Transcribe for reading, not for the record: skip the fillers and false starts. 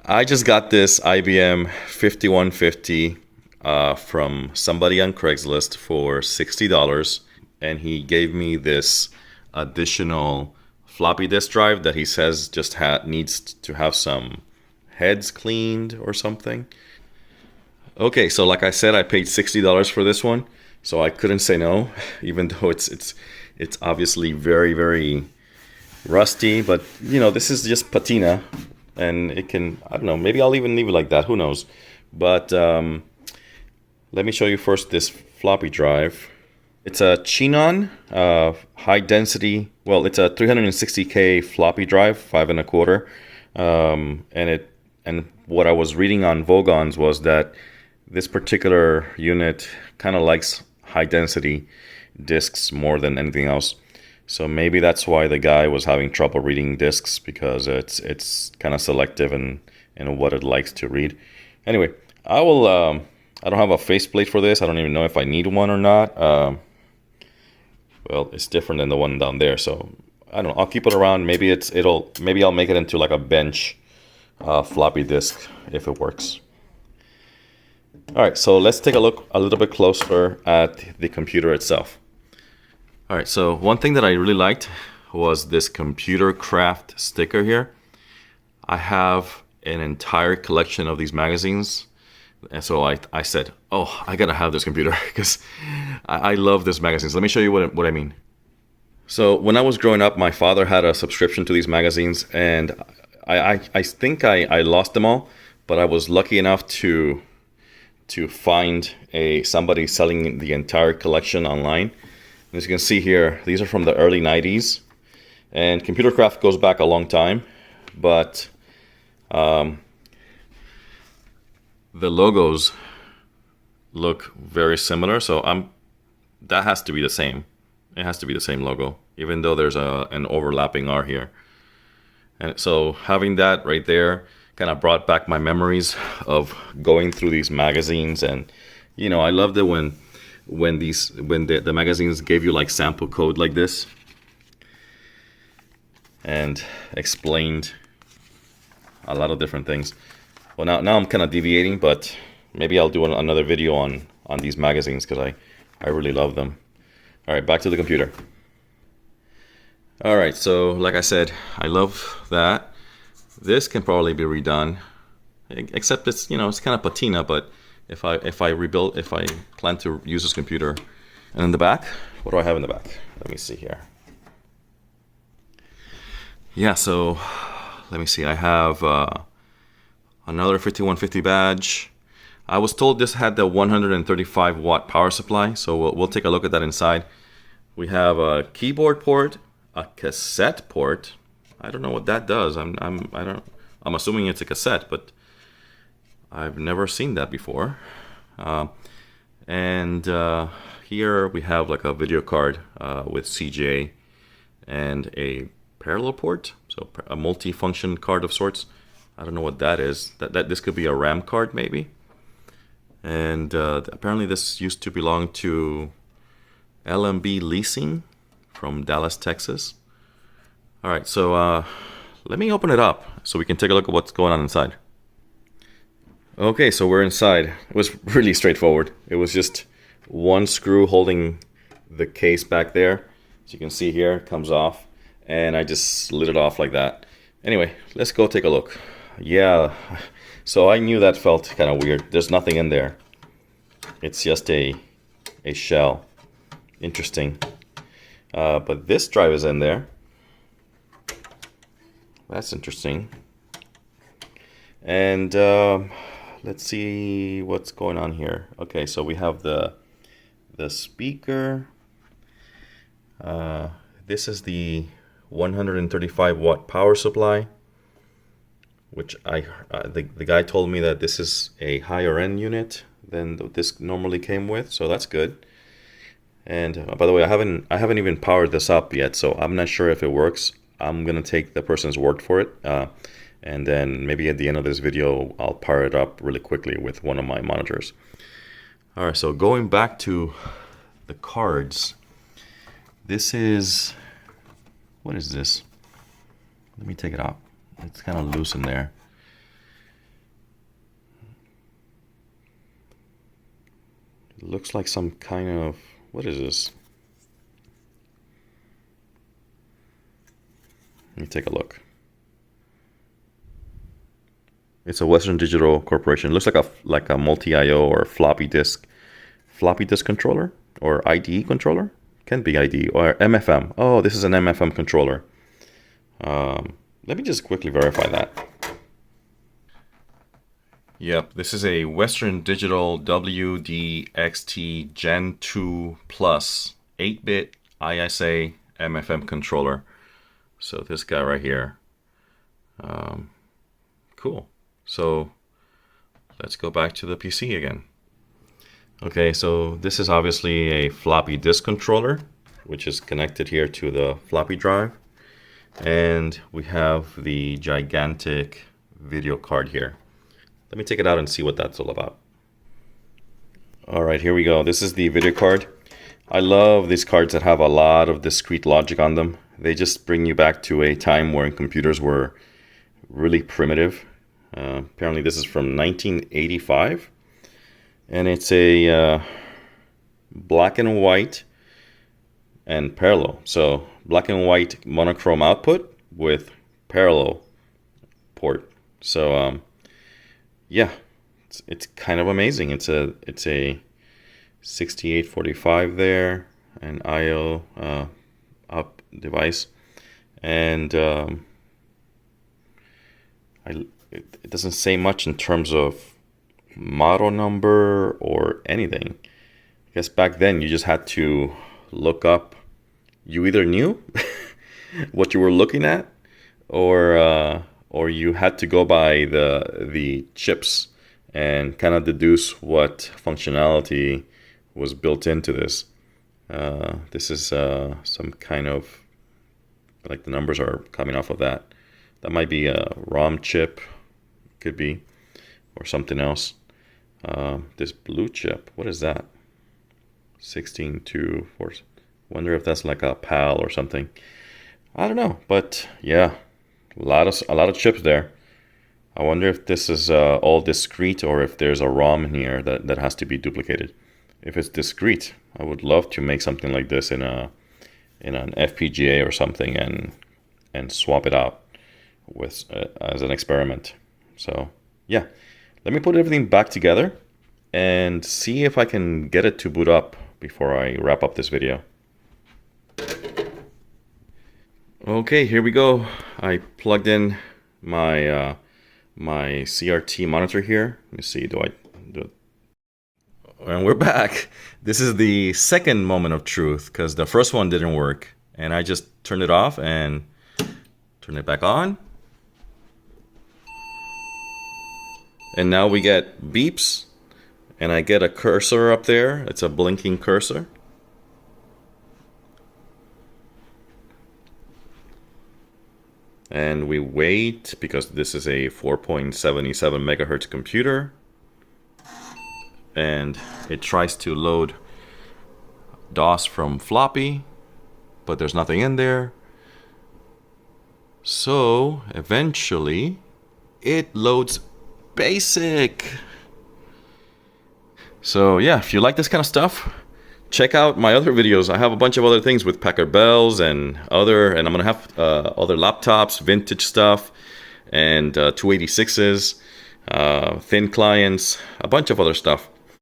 I just got this IBM 5150 from somebody on Craigslist for $60, and he gave me this additional floppy disk drive that he says just needs to have some heads cleaned or something. Okay, so like I said, I paid $60 for this one, so I couldn't say no, even though it's obviously very, very rusty. But you know, this is just patina, and it can, I don't know, maybe I'll even leave it like that, who knows. But let me show you first this floppy drive. It's a Chinon high density, well, it's a 360K floppy drive, 5 1/4. And what I was reading on Vogons was that this particular unit kind of likes high density discs more than anything else. So maybe that's why the guy was having trouble reading discs, because it's kind of selective in what it likes to read. Anyway, I don't have a faceplate for this. I don't even know if I need one or not. Well, it's different than the one down there, so I don't know. I'll keep it around. Maybe I'll make it into like a bench floppy disk if it works. All right, so let's take a look a little bit closer at the computer itself. All right, so one thing that I really liked was this computer craft sticker here. I have an entire collection of these magazines, and so I said, oh, I gotta have this computer because I love these magazines. Let me show you what I mean. So when I was growing up, my father had a subscription to these magazines, and I think I lost them all, but I was lucky enough to find somebody selling the entire collection online. And as you can see here, these are from the early 90s, and computer craft goes back a long time, but the logos look very similar, so that has to be the same. It has to be the same logo, even though there's an overlapping R here. And so having that right there kind of brought back my memories of going through these magazines. And you know, I loved it when the magazines gave you like sample code like this and explained a lot of different things. Well, now I'm kind of deviating, but maybe I'll do another video on these magazines because I really love them. All right, back to the computer. All right, so like I said, I love that. This can probably be redone, except it's, you know, it's kind of patina. But if I plan to use this computer. And in the back, what do I have in the back? Let me see here. Yeah, so let me see. I have another 5150 badge. I was told this had the 135 watt power supply, so we'll take a look at that inside. We have a keyboard port, a cassette port. I don't know what that does. I'm assuming it's a cassette, but I've never seen that before. And here we have like a video card with CJ and a parallel port, so a multi-function card of sorts. I don't know what that is. This could be a RAM card maybe. And apparently this used to belong to LMB Leasing from Dallas, Texas. All right, so let me open it up so we can take a look at what's going on inside. Okay, so we're inside. It was really straightforward. It was just one screw holding the case back there. As you can see here, it comes off, and I just slid it off like that. Anyway, let's go take a look. Yeah, so I knew that felt kind of weird. There's nothing in there. It's just a shell. Interesting. But this drive is in there. That's interesting. And let's see what's going on here. Okay, so we have the speaker. This is the 135 watt power supply, which the guy told me that this is a higher end unit than this normally came with, so that's good. And by the way, I haven't even powered this up yet, so I'm not sure if it works. I'm gonna take the person's word for it, and then maybe at the end of this video I'll power it up really quickly with one of my monitors. All right, so going back to the cards, this is, what is this? Let me take it out. It's kind of loose in there. looks like some kind of, what is this? Let me take a look. It's a Western Digital Corporation. It looks like a multi-IO or floppy disk controller or IDE controller. Can be IDE or MFM. Oh, this is an MFM controller. Let me just quickly verify that. Yep, this is a Western Digital WDXT Gen 2 Plus 8-bit ISA MFM controller. So this guy right here. Cool. So let's go back to the PC again. Okay, so this is obviously a floppy disk controller, which is connected here to the floppy drive. And we have the gigantic video card here. Let me take it out and see what that's all about. All right, here we go. This is the video card. I love these cards that have a lot of discrete logic on them. They just bring you back to a time when computers were really primitive. Apparently this is from 1985. And it's a black and white and parallel. So black and white monochrome output with parallel port. So yeah, it's kind of amazing. It's a 6845 there, an IO up device, and it doesn't say much in terms of model number or anything. I guess back then you just had to look up. You either knew what you were looking at, or you had to go by the chips and kind of deduce what functionality was built into this. This is some kind of, like, the numbers are coming off of that. That might be a ROM chip, could be, or something else. This blue chip, what is that? 162. Wonder if that's like a PAL or something. I don't know, but yeah, a lot of chips there. I wonder if this is all discrete or if there's a ROM in here that has to be duplicated. If it's discrete, I would love to make something like this in an FPGA or something and swap it out with as an experiment. So yeah, let me put everything back together and see if I can get it to boot up before I wrap up this video. Okay, here we go. I plugged in my my CRT monitor here. Let me see, do I do it? And we're back. This is the second moment of truth because the first one didn't work, and I just turned it off and turned it back on. And now we get beeps, and I get a cursor up there. It's a blinking cursor. And we wait because this is a 4.77 megahertz computer. And it tries to load DOS from floppy, but there's nothing in there. So eventually it loads BASIC. So yeah, if you like this kind of stuff, check out my other videos. I have a bunch of other things with Packard Bells and I'm gonna have other laptops, vintage stuff, and 286s, thin clients, a bunch of other stuff.